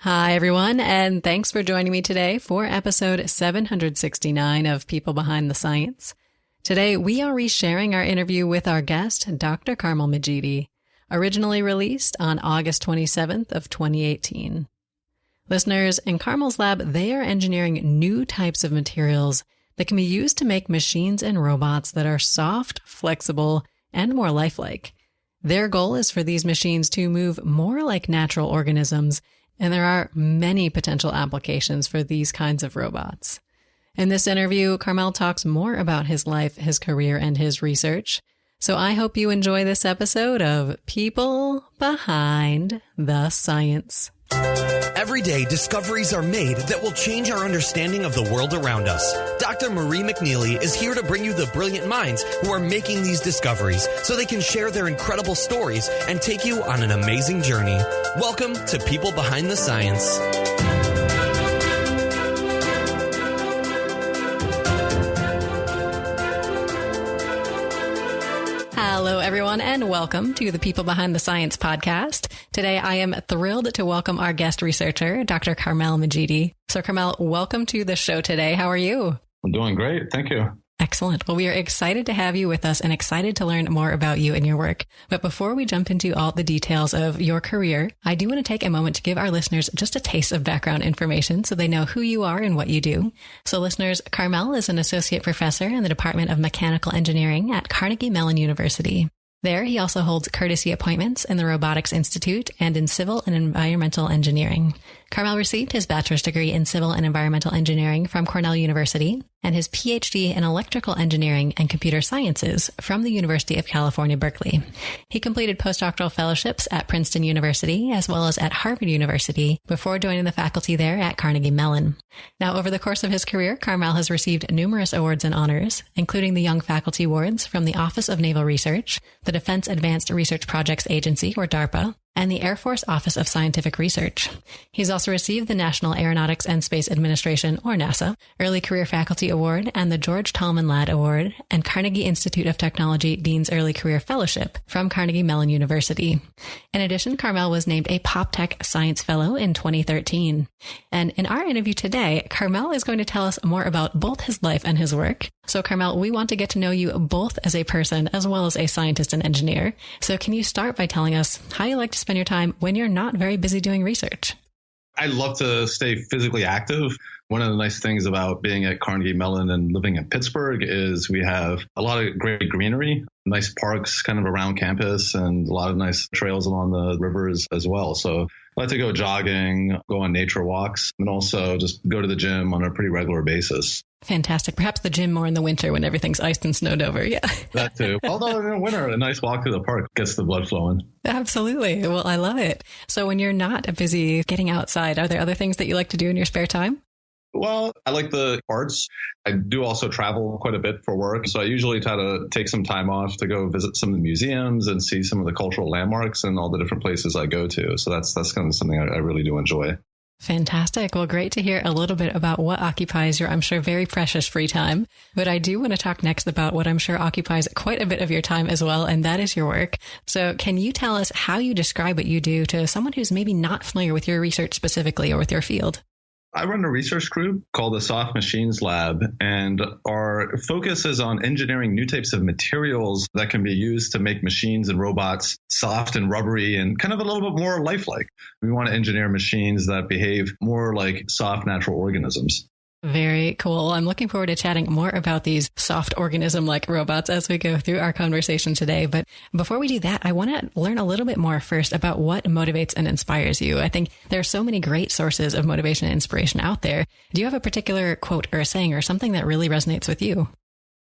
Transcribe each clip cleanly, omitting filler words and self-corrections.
Hi, everyone, and thanks for joining me today for episode 769 of People Behind the Science. Today, we are resharing our interview with our guest, Dr. Carmel Majidi, originally released on August 27th of 2018. Listeners, in Carmel's lab, they are engineering new types of materials that can be used to make machines and robots that are soft, flexible, and more lifelike. Their goal is for these machines to move more like natural organisms, and there are many potential applications for these kinds of robots. In this interview, Carmel talks more about his life, his career, and his research. So I hope you enjoy this episode of People Behind the Science. Every day, discoveries are made that will change our understanding of the world around us. Dr. Marie McNeely is here to bring you the brilliant minds who are making these discoveries so they can share their incredible stories and take you on an amazing journey. Welcome to People Behind the Science. Hello, everyone, and welcome to the People Behind the Science podcast. Today, I am thrilled to welcome our guest researcher, Dr. Carmel Majidi. So, Carmel, welcome to the show today. How are you? I'm doing great. Thank you. Excellent. Well, we are excited to have you with us and excited to learn more about you and your work. But before we jump into all the details of your career, I do want to take a moment to give our listeners just a taste of background information so they know who you are and what you do. So listeners, Carmel is an associate professor in the Department of Mechanical Engineering at Carnegie Mellon University. There, he also holds courtesy appointments in the Robotics Institute and in Civil and Environmental Engineering. Carmel received his bachelor's degree in Civil and Environmental Engineering from Cornell University and his Ph.D. in Electrical Engineering and Computer Sciences from the University of California, Berkeley. He completed postdoctoral fellowships at Princeton University as well as at Harvard University before joining the faculty there at Carnegie Mellon. Now, over the course of his career, Carmel has received numerous awards and honors, including the Young Faculty Awards from the Office of Naval Research, the Defense Advanced Research Projects Agency, or DARPA, and the Air Force Office of Scientific Research. He's also received the National Aeronautics and Space Administration, or NASA, Early Career Faculty Award and the George Tallman Ladd Award and Carnegie Institute of Technology Dean's Early Career Fellowship from Carnegie Mellon University. In addition, Carmel was named a PopTech Science Fellow in 2013. And in our interview today, Carmel is going to tell us more about both his life and his work. So Carmel, we want to get to know you both as a person as well as a scientist and engineer. So can you start by telling us how you like to spend your time when you're not very busy doing research? I love to stay physically active. One of the nice things about being at Carnegie Mellon and living in Pittsburgh is we have a lot of great greenery, nice parks kind of around campus, and a lot of nice trails along the rivers as well. So I like to go jogging, go on nature walks, and also just go to the gym on a pretty regular basis. Fantastic. Perhaps the gym more in the winter when everything's iced and snowed over. Yeah. That too. Although in the winter, a nice walk through the park gets the blood flowing. Absolutely. Well, I love it. So when you're not busy getting outside, are there other things that you like to do in your spare time? Well, I like the arts. I do also travel quite a bit for work. So I usually try to take some time off to go visit some of the museums and see some of the cultural landmarks and all the different places I go to. So that's kind of something I really do enjoy. Fantastic. Well, great to hear a little bit about what occupies your, I'm sure, very precious free time. But I do want to talk next about what I'm sure occupies quite a bit of your time as well, and that is your work. So can you tell us how you describe what you do to someone who's maybe not familiar with your research specifically or with your field? I run a research group called the Soft Machines Lab, and our focus is on engineering new types of materials that can be used to make machines and robots soft and rubbery and kind of a little bit more lifelike. We want to engineer machines that behave more like soft natural organisms. Very cool. I'm looking forward to chatting more about these soft organism-like robots as we go through our conversation today. But before we do that, I want to learn a little bit more first about what motivates and inspires you. I think there are so many great sources of motivation and inspiration out there. Do you have a particular quote or a saying or something that really resonates with you?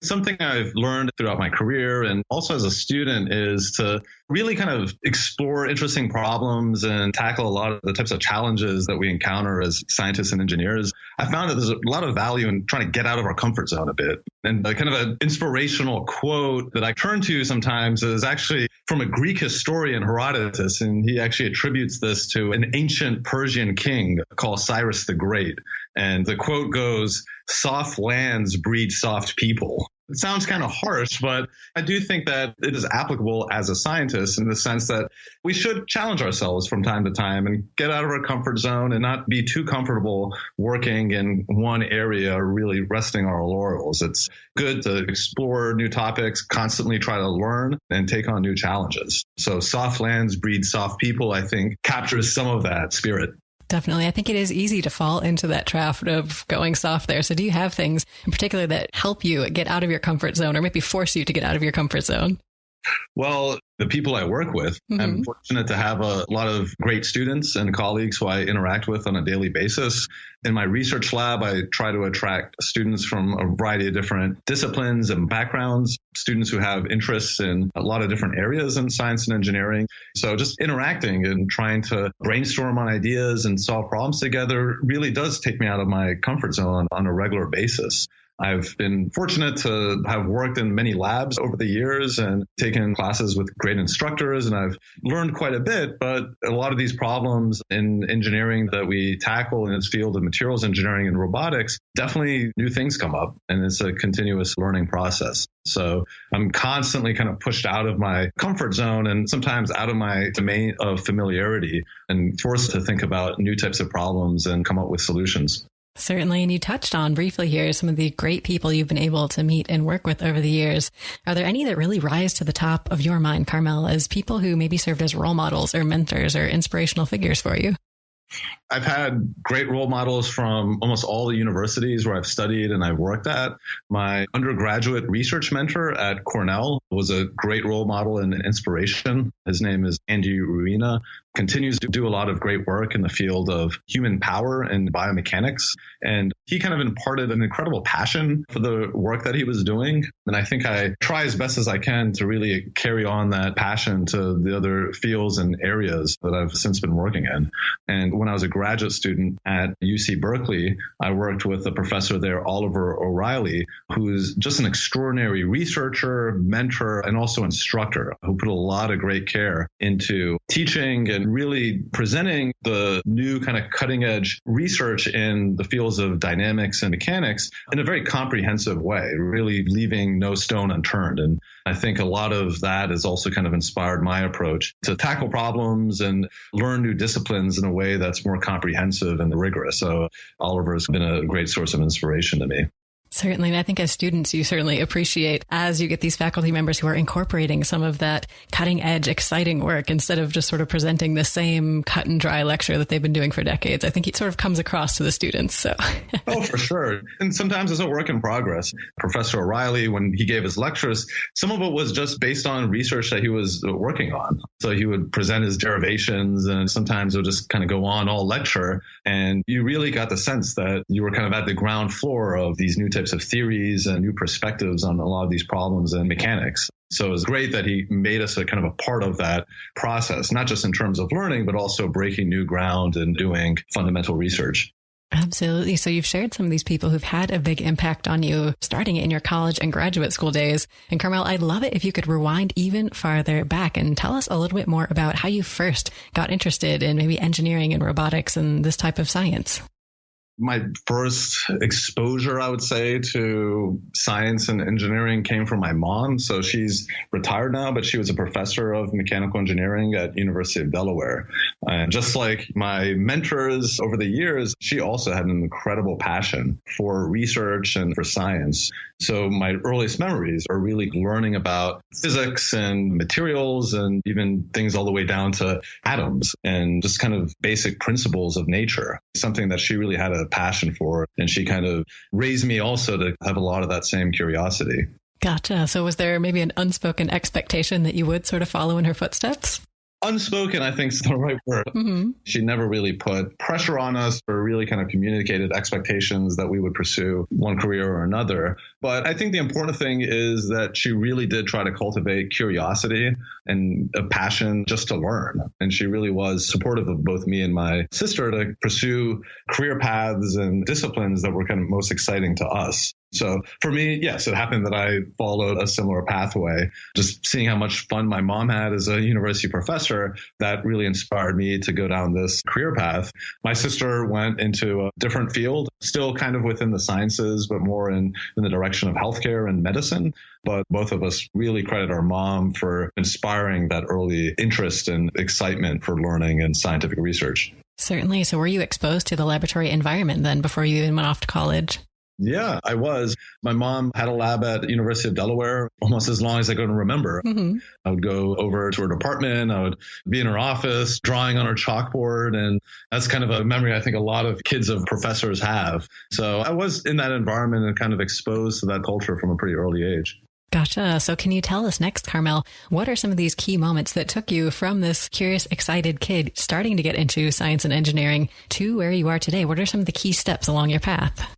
Something I've learned throughout my career and also as a student is to really kind of explore interesting problems and tackle a lot of the types of challenges that we encounter as scientists and engineers. I found that there's a lot of value in trying to get out of our comfort zone a bit. And kind of an inspirational quote that I turn to sometimes is actually from a Greek historian, Herodotus, and he actually attributes this to an ancient Persian king called Cyrus the Great. And the quote goes, "Soft lands breed soft people." It sounds kind of harsh, but I do think that it is applicable as a scientist in the sense that we should challenge ourselves from time to time and get out of our comfort zone and not be too comfortable working in one area, really resting our laurels. It's good to explore new topics, constantly try to learn and take on new challenges. So soft lands breed soft people, I think, captures some of that spirit. Definitely. I think it is easy to fall into that trap of going soft there. So do you have things in particular that help you get out of your comfort zone or maybe force you to get out of your comfort zone? Well, the people I work with, I'm fortunate to have a lot of great students and colleagues who I interact with on a daily basis. In my research lab, I try to attract students from a variety of different disciplines and backgrounds, students who have interests in a lot of different areas in science and engineering. So just interacting and trying to brainstorm on ideas and solve problems together really does take me out of my comfort zone on a regular basis. I've been fortunate to have worked in many labs over the years and taken classes with great instructors, and I've learned quite a bit. But a lot of these problems in engineering that we tackle in this field of materials engineering and robotics, definitely new things come up, and it's a continuous learning process. So I'm constantly kind of pushed out of my comfort zone and sometimes out of my domain of familiarity and forced to think about new types of problems and come up with solutions. Certainly. And you touched on briefly here some of the great people you've been able to meet and work with over the years. Are there any that really rise to the top of your mind, Carmel, as people who maybe served as role models or mentors or inspirational figures for you? I've had great role models from almost all the universities where I've studied and I've worked at. My undergraduate research mentor at Cornell was a great role model and inspiration. His name is Andy Ruina. Continues to do a lot of great work in the field of human power and biomechanics. And he kind of imparted an incredible passion for the work that he was doing. And I think I try as best as I can to really carry on that passion to the other fields and areas that I've since been working in. And when I was a graduate student at UC Berkeley, I worked with a professor there, Oliver O'Reilly, who's just an extraordinary researcher, mentor, and also instructor who put a lot of great care into teaching and really presenting the new kind of cutting edge research in the fields of dynamics and mechanics in a very comprehensive way, really leaving no stone unturned. And I think a lot of that has also kind of inspired my approach to tackle problems and learn new disciplines in a way that's more comprehensive and rigorous. So Oliver has been a great source of inspiration to me. Certainly. And I think as students, you certainly appreciate as you get these faculty members who are incorporating some of that cutting edge, exciting work instead of just sort of presenting the same cut and dry lecture that they've been doing for decades. I think it sort of comes across to the students. So. Oh, for sure. And sometimes it's a work in progress. Professor O'Reilly, when he gave his lectures, some of it was just based on research that he was working on. So he would present his derivations and sometimes it would just kind of go on all lecture. And you really got the sense that you were kind of at the ground floor of these new types of theories and new perspectives on a lot of these problems in mechanics. So it was great that he made us a kind of a part of that process, not just in terms of learning, but also breaking new ground and doing fundamental research. Absolutely. So you've shared some of these people who've had a big impact on you starting in your college and graduate school days. And Carmel, I'd love it if you could rewind even farther back and tell us a little bit more about how you first got interested in maybe engineering and robotics and this type of science. My first exposure, I would say, to science and engineering came from my mom. So she's retired now, but she was a professor of mechanical engineering at University of Delaware. And just like my mentors over the years, she also had an incredible passion for research and for science. So my earliest memories are really learning about physics and materials and even things all the way down to atoms and just kind of basic principles of nature, something that she really had a passion for. And she kind of raised me also to have a lot of that same curiosity. Gotcha. So was there maybe an unspoken expectation that you would sort of follow in her footsteps? Unspoken, I think, is the right word. Mm-hmm. She never really put pressure on us or really kind of communicated expectations that we would pursue one career or another. But I think the important thing is that she really did try to cultivate curiosity and a passion just to learn. And she really was supportive of both me and my sister to pursue career paths and disciplines that were kind of most exciting to us. So for me, yes, it happened that I followed a similar pathway. Just seeing how much fun my mom had as a university professor, that really inspired me to go down this career path. My sister went into a different field, still kind of within the sciences, but more in the direction of healthcare and medicine. But both of us really credit our mom for inspiring that early interest and excitement for learning and scientific research. Certainly. So were you exposed to the laboratory environment then before you even went off to college? Yeah, I was. My mom had a lab at the University of Delaware almost as long as I can remember. Mm-hmm. I would go over to her department. I would be in her office, drawing on her chalkboard. And that's kind of a memory I think a lot of kids of professors have. So I was in that environment and kind of exposed to that culture from a pretty early age. Gotcha. So can you tell us next, Carmel, what are some of these key moments that took you from this curious, excited kid starting to get into science and engineering to where you are today? What are some of the key steps along your path?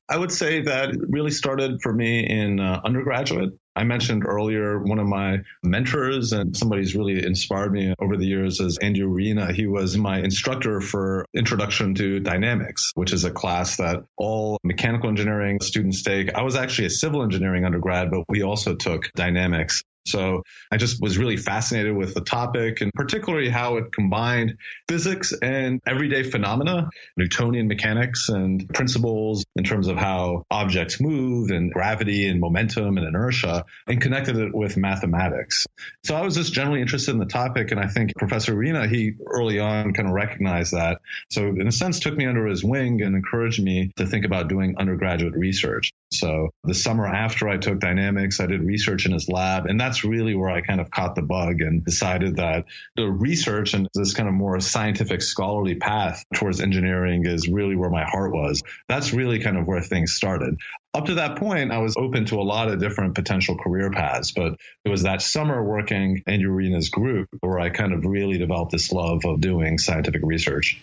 I would say that it really started for me in undergraduate. I mentioned earlier one of my mentors and somebody who's really inspired me over the years is Andy Arena. He was my instructor for Introduction to Dynamics, which is a class that all mechanical engineering students take. I was actually a civil engineering undergrad, but we also took dynamics. So I just was really fascinated with the topic and particularly how it combined physics and everyday phenomena, Newtonian mechanics and principles in terms of how objects move and gravity and momentum and inertia, and connected it with mathematics. So I was just generally interested in the topic. And I think Professor Arena, he early on kind of recognized that. So in a sense, took me under his wing and encouraged me to think about doing undergraduate research. So the summer after I took dynamics, I did research in his lab. And that's really where I kind of caught the bug and decided that the research and this kind of more scientific scholarly path towards engineering is really where my heart was. That's really kind of where things started. Up to that point, I was open to a lot of different potential career paths, but it was that summer working in Arena's group where I kind of really developed this love of doing scientific research.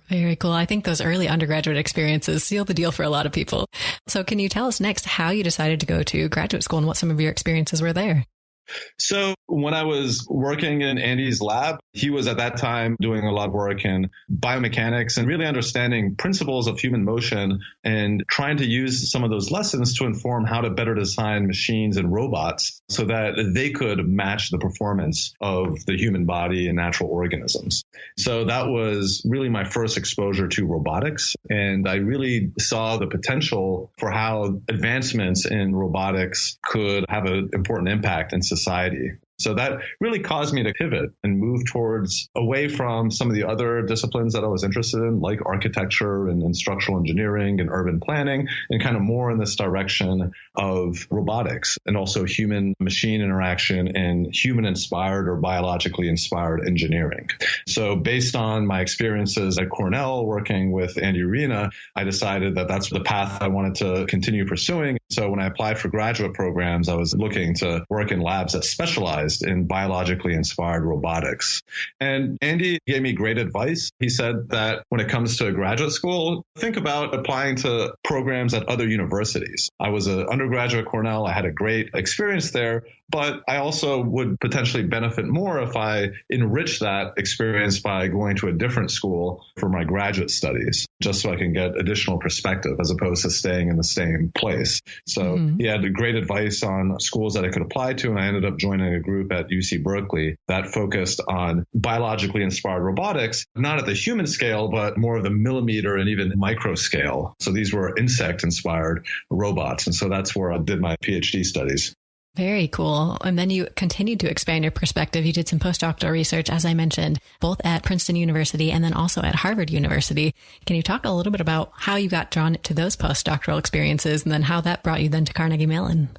Very cool. I think those early undergraduate experiences seal the deal for a lot of people. So can you tell us next how you decided to go to graduate school and what some of your experiences were there? So when I was working in Andy's lab, he was at that time doing a lot of work in biomechanics and really understanding principles of human motion and trying to use some of those lessons to inform how to better design machines and robots so that they could match the performance of the human body and natural organisms. So that was really my first exposure to robotics. And I really saw the potential for how advancements in robotics could have an important impact in society. So that really caused me to pivot and move towards away from some of the other disciplines that I was interested in, like architecture and structural engineering and urban planning, and kind of more in this direction of robotics and also human machine interaction and human inspired or biologically inspired engineering. So based on my experiences at Cornell working with Andy Arena, I decided that that's the path I wanted to continue pursuing. So when I applied for graduate programs, I was looking to work in labs that specialized in biologically inspired robotics. And Andy gave me great advice. He said that when it comes to graduate school, think about applying to programs at other universities. I was an undergraduate at Cornell. I had a great experience there, but I also would potentially benefit more if I enrich that experience by going to a different school for my graduate studies, just so I can get additional perspective as opposed to staying in the same place. So he had great advice on schools that I could apply to, and I ended up joining a group at UC Berkeley that focused on biologically inspired robotics, not at the human scale, but more of the millimeter and even micro scale. So these were insect-inspired robots. And so that's where I did my PhD studies. Very cool. And then you continued to expand your perspective. You did some postdoctoral research, as I mentioned, both at Princeton University and then also at Harvard University. Can you talk a little bit about how you got drawn to those postdoctoral experiences and then how that brought you then to Carnegie Mellon?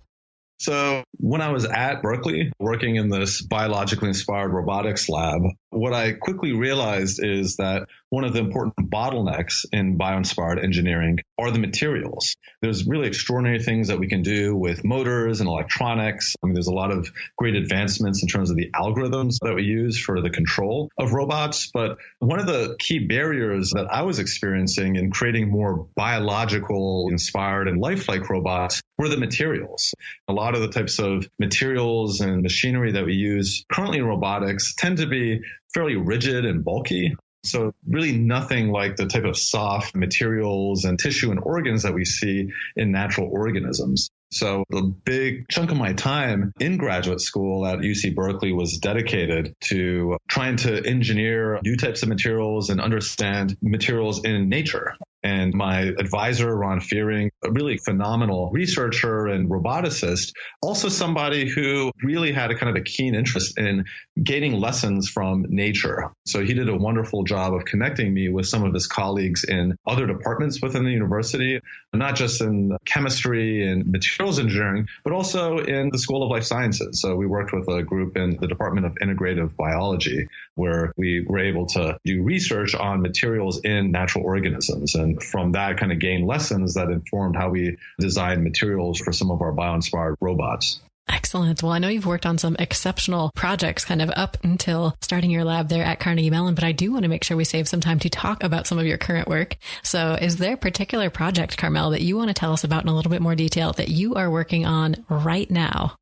So when I was at Berkeley, working in this biologically inspired robotics lab, what I quickly realized is that one of the important bottlenecks in bio-inspired engineering are the materials. There's really extraordinary things that we can do with motors and electronics. I mean, there's a lot of great advancements in terms of the algorithms that we use for the control of robots. But one of the key barriers that I was experiencing in creating more biological inspired and lifelike robots were the materials. A lot of the types of materials and machinery that we use currently in robotics tend to be fairly rigid and bulky. So really nothing like the type of soft materials and tissue and organs that we see in natural organisms. So the big chunk of my time in graduate school at UC Berkeley was dedicated to trying to engineer new types of materials and understand materials in nature. And my advisor, Ron Fearing, a really phenomenal researcher and roboticist, also somebody who really had a kind of a keen interest in gaining lessons from nature. So he did a wonderful job of connecting me with some of his colleagues in other departments within the university, not just in chemistry and materials engineering, but also in the School of Life Sciences. So we worked with a group in the Department of Integrative Biology, where we were able to do research on materials in natural organisms. And from that kind of gain lessons that informed how we designed materials for some of our bio-inspired robots. Excellent. Well, I know you've worked on some exceptional projects kind of up until starting your lab there at Carnegie Mellon, but I do want to make sure we save some time to talk about some of your current work. So is there a particular project, Carmel, that you want to tell us about in a little bit more detail that you are working on right now?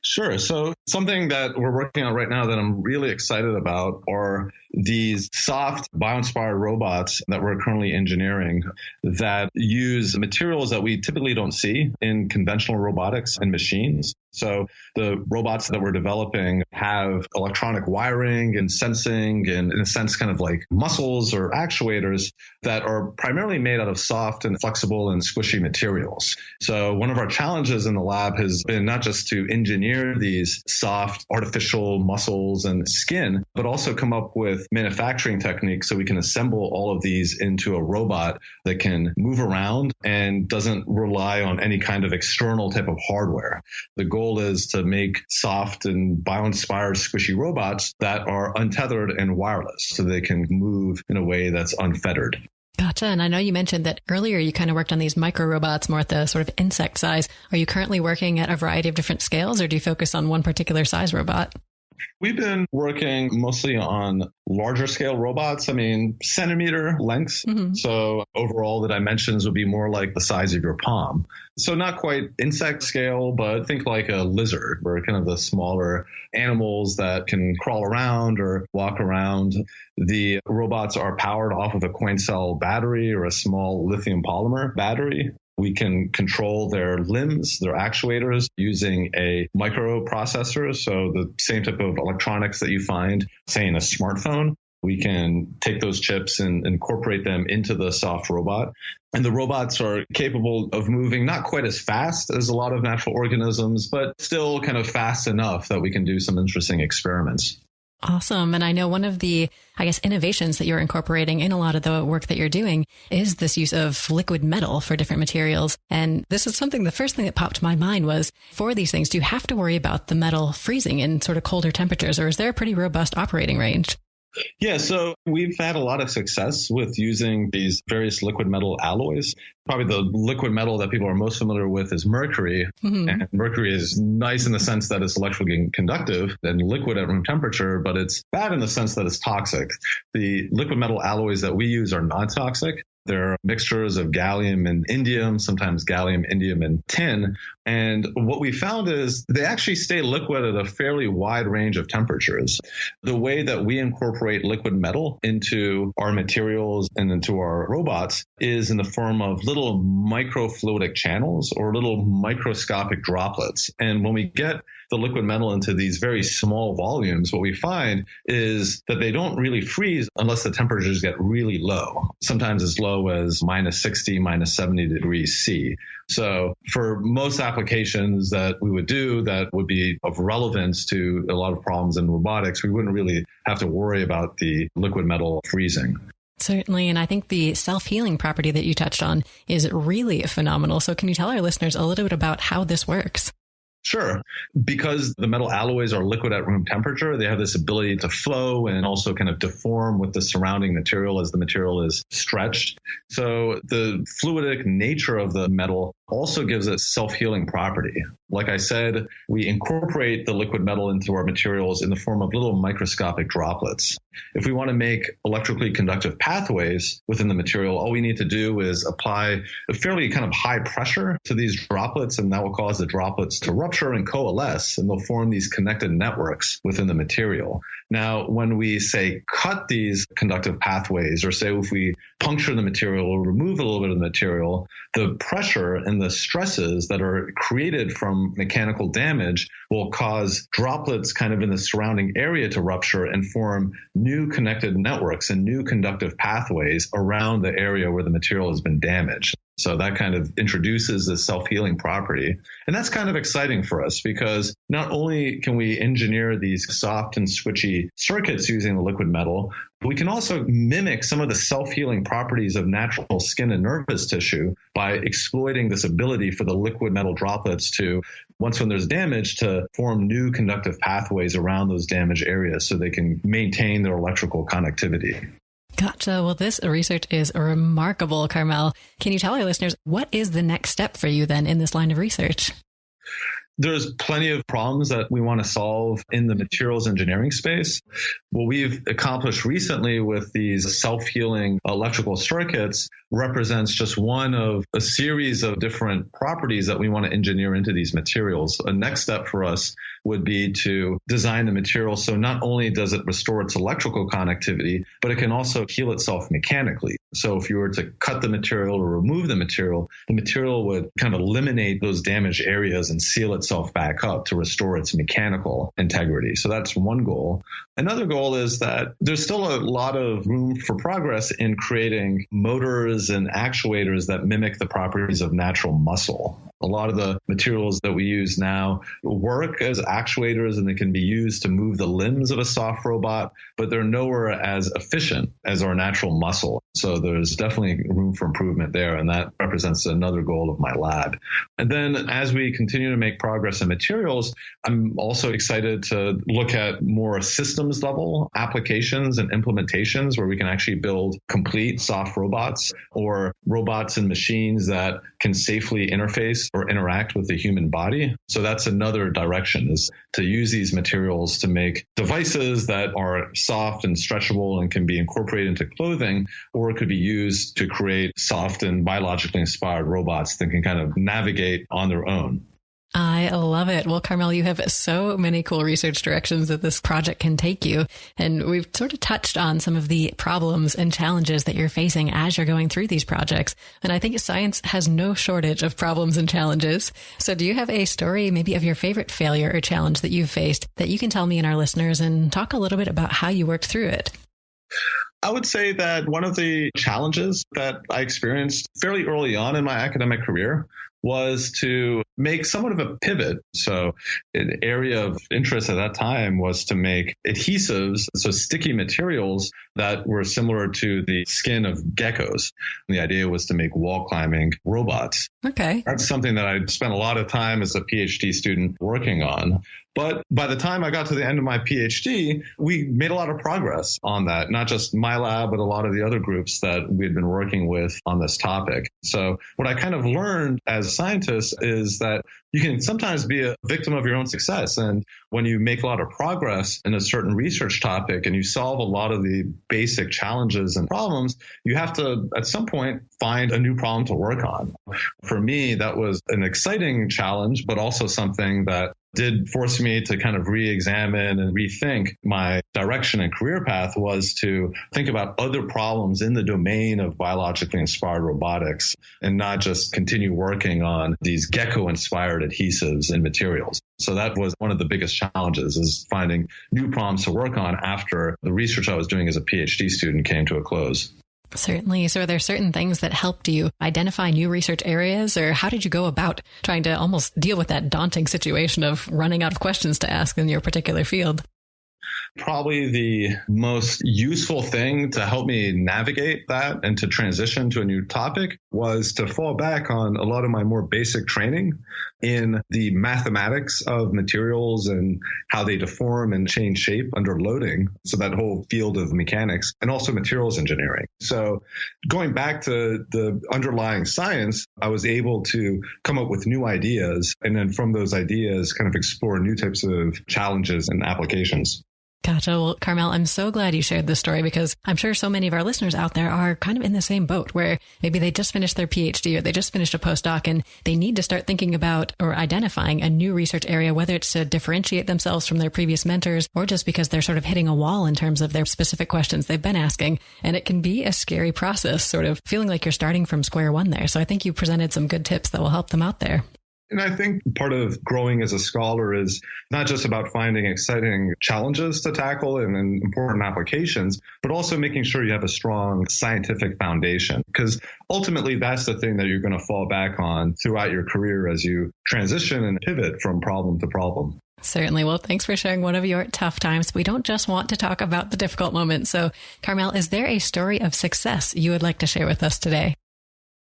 Sure. So something that we're working on right now that I'm really excited about are these soft bio-inspired robots that we're currently engineering that use materials that we typically don't see in conventional robotics and machines. So the robots that we're developing have electronic wiring and sensing and, in a sense, kind of like muscles or actuators that are primarily made out of soft and flexible and squishy materials. So one of our challenges in the lab has been not just to engineer these soft artificial muscles and skin, but also come up with manufacturing techniques so we can assemble all of these into a robot that can move around and doesn't rely on any kind of external type of hardware. The goal is to make soft and bio-inspired squishy robots that are untethered and wireless so they can move in a way that's unfettered. Gotcha. And I know you mentioned that earlier you kind of worked on these micro robots more at the sort of insect size. Are you currently working at a variety of different scales, or do you focus on one particular size robot? We've been working mostly on larger scale robots. I mean, centimeter lengths. Mm-hmm. So overall, the dimensions would be more like the size of your palm. So not quite insect scale, but think like a lizard, or kind of the smaller animals that can crawl around or walk around. The robots are powered off of a coin cell battery or a small lithium polymer battery. We can control their limbs, their actuators, using a microprocessor. So the same type of electronics that you find, say, in a smartphone. We can take those chips and incorporate them into the soft robot. And the robots are capable of moving not quite as fast as a lot of natural organisms, but still kind of fast enough that we can do some interesting experiments. Awesome. And I know one of the, innovations that you're incorporating in a lot of the work that you're doing is this use of liquid metal for different materials. And this is something, the first thing that popped to my mind was, for these things, do you have to worry about the metal freezing in sort of colder temperatures, or is there a pretty robust operating range? Yeah, so we've had a lot of success with using these various liquid metal alloys. Probably the liquid metal that people are most familiar with is mercury. Mm-hmm. And mercury is nice in the sense that it's electrically conductive and liquid at room temperature, but it's bad in the sense that it's toxic. The liquid metal alloys that we use are non-toxic. They're mixtures of gallium and indium, sometimes gallium, indium, and tin. And what we found is they actually stay liquid at a fairly wide range of temperatures. The way that we incorporate liquid metal into our materials and into our robots is in the form of little microfluidic channels or little microscopic droplets. And when we get the liquid metal into these very small volumes, what we find is that they don't really freeze unless the temperatures get really low, sometimes as low as minus 60, minus 70 degrees C. So for most applications that we would do that would be of relevance to a lot of problems in robotics, we wouldn't really have to worry about the liquid metal freezing. Certainly. And I think the self-healing property that you touched on is really phenomenal. So can you tell our listeners a little bit about how this works? Sure. Because the metal alloys are liquid at room temperature, they have this ability to flow and also kind of deform with the surrounding material as the material is stretched. So the fluidic nature of the metal also gives it self-healing property. Like I said, we incorporate the liquid metal into our materials in the form of little microscopic droplets. If we want to make electrically conductive pathways within the material, all we need to do is apply a fairly kind of high pressure to these droplets, and that will cause the droplets to rupture and coalesce, and they'll form these connected networks within the material. Now, when we say cut these conductive pathways, or say if we puncture the material or remove a little bit of the material, the pressure and the stresses that are created from mechanical damage will cause droplets kind of in the surrounding area to rupture and form new connected networks and new conductive pathways around the area where the material has been damaged. So that kind of introduces this self-healing property. And that's kind of exciting for us because not only can we engineer these soft and squishy circuits using the liquid metal, but we can also mimic some of the self-healing properties of natural skin and nervous tissue by exploiting this ability for the liquid metal droplets to, once when there's damage, to form new conductive pathways around those damaged areas so they can maintain their electrical conductivity. Gotcha. Well, this research is remarkable, Carmel. Can you tell our listeners, what is the next step for you then in this line of research? There's plenty of problems that we want to solve in the materials engineering space. What we've accomplished recently with these self-healing electrical circuits represents just one of a series of different properties that we want to engineer into these materials. A next step for us would be to design the material so not only does it restore its electrical conductivity, but it can also heal itself mechanically. So if you were to cut the material or remove the material would kind of eliminate those damaged areas and seal itself back up to restore its mechanical integrity. So that's one goal. Another goal is that there's still a lot of room for progress in creating motors and actuators that mimic the properties of natural muscle. A lot of the materials that we use now work as actuators and they can be used to move the limbs of a soft robot, but they're nowhere as efficient as our natural muscle. So there's definitely room for improvement there, and that represents another goal of my lab. And then as we continue to make progress in materials, I'm also excited to look at more systems level applications and implementations where we can actually build complete soft robots or robots and machines that can safely interface or interact with the human body. So that's another direction, is to use these materials to make devices that are soft and stretchable and can be incorporated into clothing, or it could be used to create soft and biologically inspired robots that can kind of navigate on their own. I love it. Well, Carmel, you have so many cool research directions that this project can take you. And we've sort of touched on some of the problems and challenges that you're facing as you're going through these projects. And I think science has no shortage of problems and challenges. So do you have a story maybe of your favorite failure or challenge that you've faced that you can tell me and our listeners and talk a little bit about how you worked through it? I would say that one of the challenges that I experienced fairly early on in my academic career was to make somewhat of a pivot. So an area of interest at that time was to make adhesives, so sticky materials that were similar to the skin of geckos. And the idea was to make wall climbing robots. Okay. That's something that I spent a lot of time as a PhD student working on. But by the time I got to the end of my PhD, we made a lot of progress on that, not just my lab, but a lot of the other groups that we had been working with on this topic. So what I kind of learned as scientists is that you can sometimes be a victim of your own success. And when you make a lot of progress in a certain research topic and you solve a lot of the basic challenges and problems, you have to, at some point, find a new problem to work on. For me, that was an exciting challenge, but also something that did force me to kind of re-examine and rethink my direction and career path, was to think about other problems in the domain of biologically inspired robotics and not just continue working on these gecko-inspired adhesives and materials. So that was one of the biggest challenges, is finding new problems to work on after the research I was doing as a PhD student came to a close. Certainly. So are there certain things that helped you identify new research areas, or how did you go about trying to almost deal with that daunting situation of running out of questions to ask in your particular field? Probably the most useful thing to help me navigate that and to transition to a new topic was to fall back on a lot of my more basic training in the mathematics of materials and how they deform and change shape under loading. So that whole field of mechanics and also materials engineering. So going back to the underlying science, I was able to come up with new ideas and then from those ideas kind of explore new types of challenges and applications. Gotcha. Well, Carmel, I'm so glad you shared this story because I'm sure so many of our listeners out there are kind of in the same boat where maybe they just finished their PhD or they just finished a postdoc and they need to start thinking about or identifying a new research area, whether it's to differentiate themselves from their previous mentors or just because they're sort of hitting a wall in terms of their specific questions they've been asking. And it can be a scary process, sort of feeling like you're starting from square one there. So I think you presented some good tips that will help them out there. And I think part of growing as a scholar is not just about finding exciting challenges to tackle and important applications, but also making sure you have a strong scientific foundation. Because ultimately, that's the thing that you're going to fall back on throughout your career as you transition and pivot from problem to problem. Certainly. Well, thanks for sharing one of your tough times. We don't just want to talk about the difficult moments. So, Carmel, is there a story of success you would like to share with us today?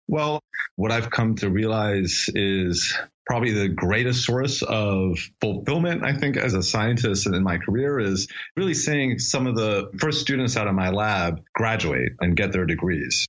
Well, what I've come to realize is probably the greatest source of fulfillment, I think, as a scientist and in my career is really seeing some of the first students out of my lab graduate and get their degrees.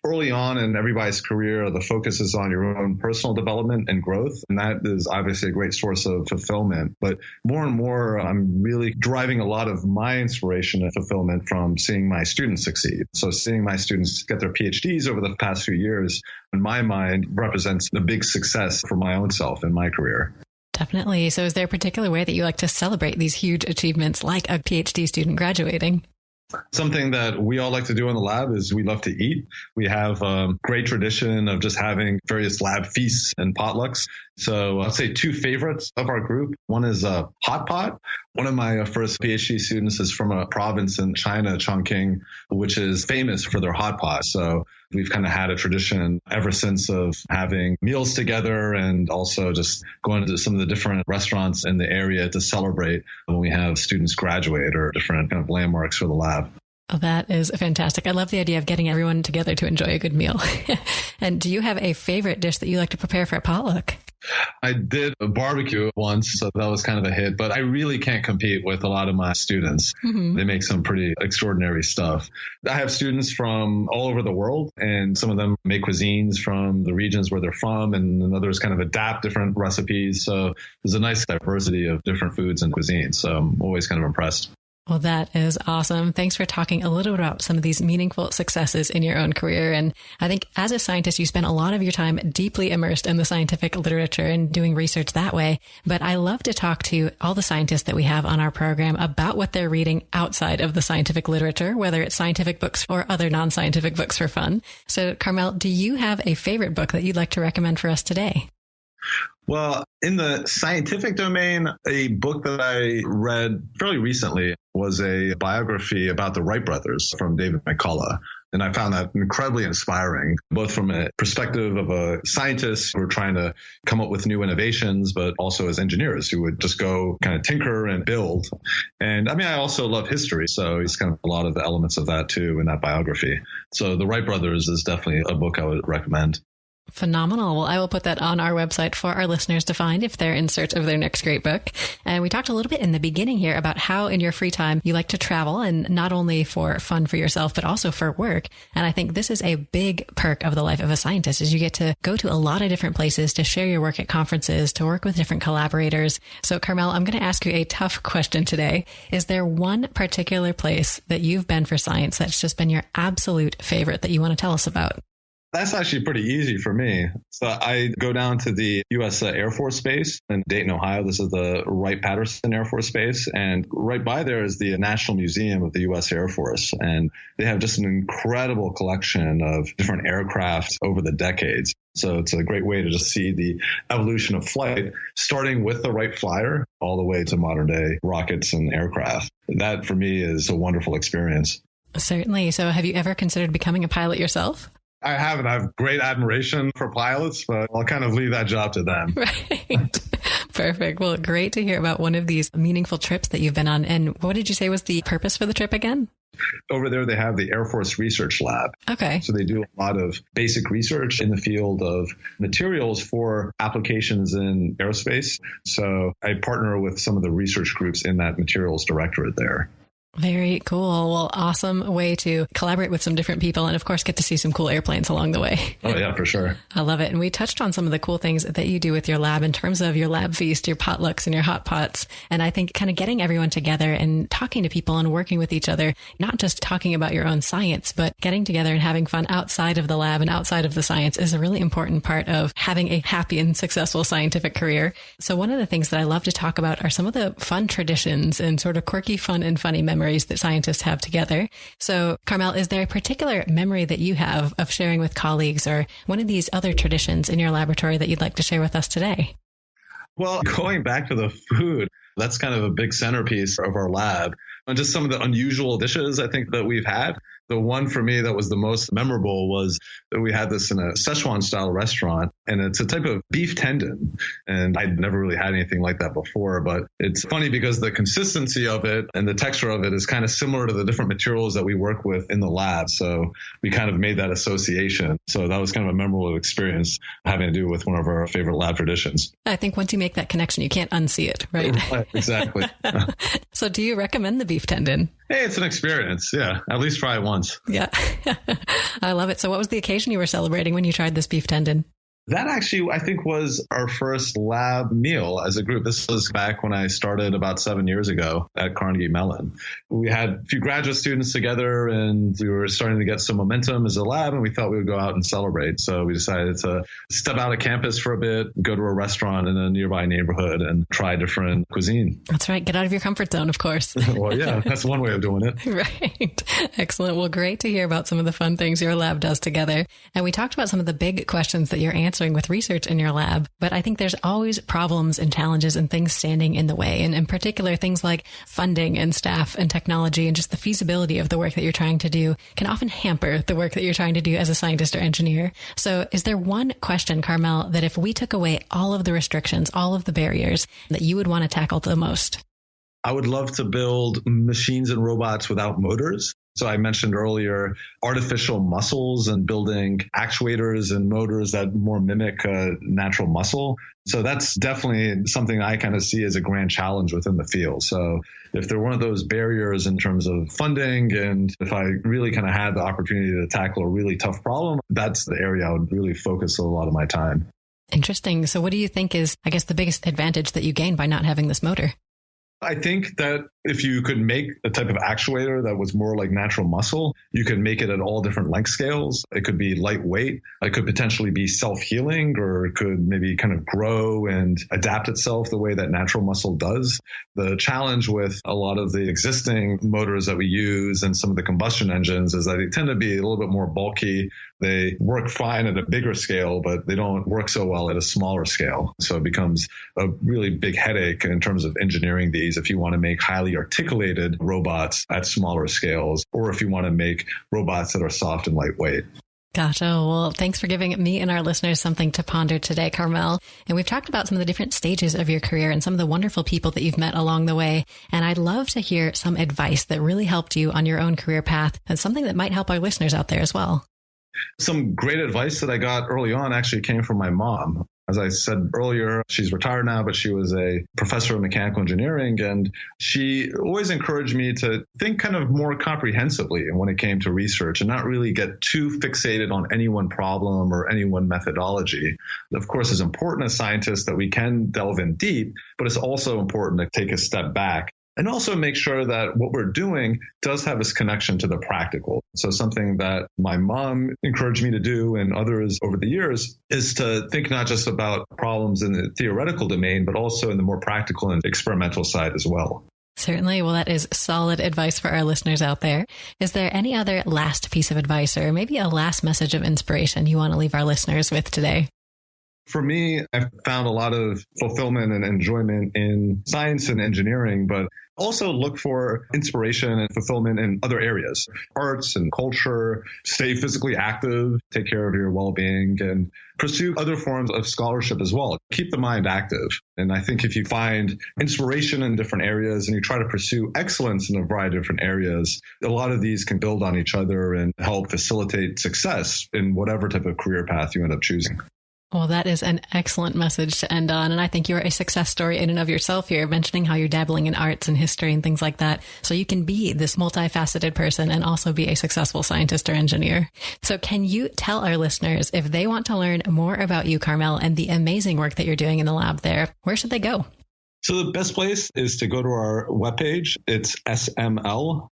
Early on in everybody's career, the focus is on your own personal development and growth, and that is obviously a great source of fulfillment. But more and more, I'm really deriving a lot of my inspiration and fulfillment from seeing my students succeed. So seeing my students get their PhDs over the past few years, in my mind, represents a big success for my own self in my career. Definitely. So is there a particular way that you like to celebrate these huge achievements like a PhD student graduating? Something that we all like to do in the lab is we love to eat. We have a great tradition of just having various lab feasts and potlucks. So I'll say two favorites of our group. One is a hot pot. One of my first PhD students is from a province in China, Chongqing, which is famous for their hot pot. So we've kind of had a tradition ever since of having meals together and also just going to some of the different restaurants in the area to celebrate when we have students graduate or different kind of landmarks for the lab. Oh, that is fantastic. I love the idea of getting everyone together to enjoy a good meal. And do you have a favorite dish that you like to prepare for a potluck? I did a barbecue once, so that was kind of a hit, but I really can't compete with a lot of my students. Mm-hmm. They make some pretty extraordinary stuff. I have students from all over the world, and some of them make cuisines from the regions where they're from, and others kind of adapt different recipes. So there's a nice diversity of different foods and cuisines. So I'm always kind of impressed. Well, that is awesome. Thanks for talking a little bit about some of these meaningful successes in your own career. And I think as a scientist, you spend a lot of your time deeply immersed in the scientific literature and doing research that way. But I love to talk to all the scientists that we have on our program about what they're reading outside of the scientific literature, whether it's scientific books or other non-scientific books for fun. So, Carmel, do you have a favorite book that you'd like to recommend for us today? Well, in the scientific domain, a book that I read fairly recently was a biography about the Wright brothers from David McCullough. And I found that incredibly inspiring, both from a perspective of a scientist who are trying to come up with new innovations, but also as engineers who would just go kind of tinker and build. And I mean, I also love history. So it's kind of a lot of the elements of that too in that biography. So the Wright brothers is definitely a book I would recommend. Phenomenal. Well, I will put that on our website for our listeners to find if they're in search of their next great book. And we talked a little bit in the beginning here about how in your free time you like to travel, and not only for fun for yourself, but also for work. And I think this is a big perk of the life of a scientist is you get to go to a lot of different places to share your work at conferences, to work with different collaborators. So Carmel, I'm going to ask you a tough question today. Is there one particular place that you've been for science that's just been your absolute favorite that you want to tell us about? That's actually pretty easy for me. So I go down to the U.S. Air Force Base in Dayton, Ohio. This is the Wright-Patterson Air Force Base. And right by there is the National Museum of the U.S. Air Force. And they have just an incredible collection of different aircraft over the decades. So it's a great way to just see the evolution of flight, starting with the Wright Flyer all the way to modern day rockets and aircraft. That for me is a wonderful experience. Certainly. So have you ever considered becoming a pilot yourself? I haven't. I have great admiration for pilots, but I'll kind of leave that job to them. Right. Perfect. Well, great to hear about one of these meaningful trips that you've been on. And what did you say was the purpose for the trip again? Over there, they have the Air Force Research Lab. Okay. So they do a lot of basic research in the field of materials for applications in aerospace. So I partner with some of the research groups in that materials directorate there. Very cool. Well, awesome way to collaborate with some different people and, of course, get to see some cool airplanes along the way. Oh, yeah, for sure. I love it. And we touched on some of the cool things that you do with your lab in terms of your lab feast, your potlucks and your hot pots. And I think kind of getting everyone together and talking to people and working with each other, not just talking about your own science, but getting together and having fun outside of the lab and outside of the science is a really important part of having a happy and successful scientific career. So one of the things that I love to talk about are some of the fun traditions and sort of quirky, fun and funny memories that scientists have together. So, Carmel, is there a particular memory that you have of sharing with colleagues or one of these other traditions in your laboratory that you'd like to share with us today? Well, going back to the food, that's kind of a big centerpiece of our lab. And just some of the unusual dishes I think that we've had. The one for me that was the most memorable was that we had this in a Szechuan style restaurant, and it's a type of beef tendon. And I'd never really had anything like that before, but it's funny because the consistency of it and the texture of it is kind of similar to the different materials that we work with in the lab. So we kind of made that association. So that was kind of a memorable experience having to do with one of our favorite lab traditions. I think once you make that connection, you can't unsee it, right? Right, exactly. So do you recommend the beef tendon? Hey, it's an experience. Yeah. At least try it once. Yeah. I love it. So what was the occasion you were celebrating when you tried this beef tendon? That actually, I think, was our first lab meal as a group. This was back when I started about 7 years ago at Carnegie Mellon. We had a few graduate students together and we were starting to get some momentum as a lab, and we thought we would go out and celebrate. So we decided to step out of campus for a bit, go to a restaurant in a nearby neighborhood and try different cuisine. That's right. Get out of your comfort zone, of course. Well, yeah, that's one way of doing it. Right. Excellent. Well, great to hear about some of the fun things your lab does together. And we talked about some of the big questions that you're answering with research in your lab, but I think there's always problems and challenges and things standing in the way. And in particular, things like funding and staff and technology and just the feasibility of the work that you're trying to do can often hamper the work that you're trying to do as a scientist or engineer. So is there one question, Carmel, that if we took away all of the restrictions, all of the barriers, that you would want to tackle the most? I would love to build machines and robots without motors. So I mentioned earlier artificial muscles and building actuators and motors that more mimic natural muscle. So that's definitely something I kind of see as a grand challenge within the field. So if there weren't those barriers in terms of funding, and if I really kind of had the opportunity to tackle a really tough problem, that's the area I would really focus a lot of my time. Interesting. So what do you think is, I guess, the biggest advantage that you gain by not having this motor? I think that if you could make a type of actuator that was more like natural muscle, you could make it at all different length scales. It could be lightweight. It could potentially be self-healing, or it could maybe kind of grow and adapt itself the way that natural muscle does. The challenge with a lot of the existing motors that we use and some of the combustion engines is that they tend to be a little bit more bulky. They work fine at a bigger scale, but they don't work so well at a smaller scale. So it becomes a really big headache in terms of engineering these if you want to make highly articulated robots at smaller scales, or if you want to make robots that are soft and lightweight. Gotcha. Well, thanks for giving me and our listeners something to ponder today, Carmel. And we've talked about some of the different stages of your career and some of the wonderful people that you've met along the way. And I'd love to hear some advice that really helped you on your own career path and something that might help our listeners out there as well. Some great advice that I got early on actually came from my mom. As I said earlier, she's retired now, but she was a professor of mechanical engineering, and she always encouraged me to think kind of more comprehensively when it came to research and not really get too fixated on any one problem or any one methodology. Of course, it's important as scientists that we can delve in deep, but it's also important to take a step back and also make sure that what we're doing does have this connection to the practical. So something that my mom encouraged me to do and others over the years is to think not just about problems in the theoretical domain, but also in the more practical and experimental side as well. Certainly. Well, that is solid advice for our listeners out there. Is there any other last piece of advice or maybe a last message of inspiration you want to leave our listeners with today? For me, I've found a lot of fulfillment and enjoyment in science and engineering, but also look for inspiration and fulfillment in other areas, arts and culture, stay physically active, take care of your well-being, and pursue other forms of scholarship as well. Keep the mind active. And I think if you find inspiration in different areas and you try to pursue excellence in a variety of different areas, a lot of these can build on each other and help facilitate success in whatever type of career path you end up choosing. Well, that is an excellent message to end on. And I think you're a success story in and of yourself here, mentioning how you're dabbling in arts and history and things like that. So you can be this multifaceted person and also be a successful scientist or engineer. So can you tell our listeners, if they want to learn more about you, Carmel, and the amazing work that you're doing in the lab there, where should they go? So the best place is to go to our webpage. It's sml.me.cmu.edu.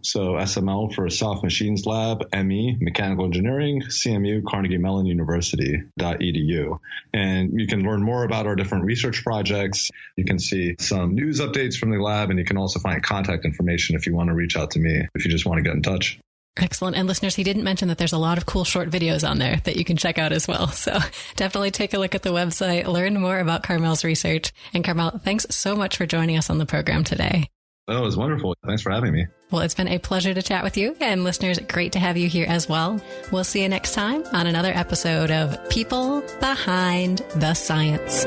So SML for Soft Machines Lab, ME, Mechanical Engineering, CMU, Carnegie Mellon University.edu. And you can learn more about our different research projects. You can see some news updates from the lab, and you can also find contact information if you want to reach out to me, if you just want to get in touch. Excellent. And listeners, he didn't mention that there's a lot of cool short videos on there that you can check out as well. So definitely take a look at the website, learn more about Carmel's research. And Carmel, thanks so much for joining us on the program today. Oh, it was wonderful. Thanks for having me. Well, it's been a pleasure to chat with you. And listeners, great to have you here as well. We'll see you next time on another episode of People Behind the Science.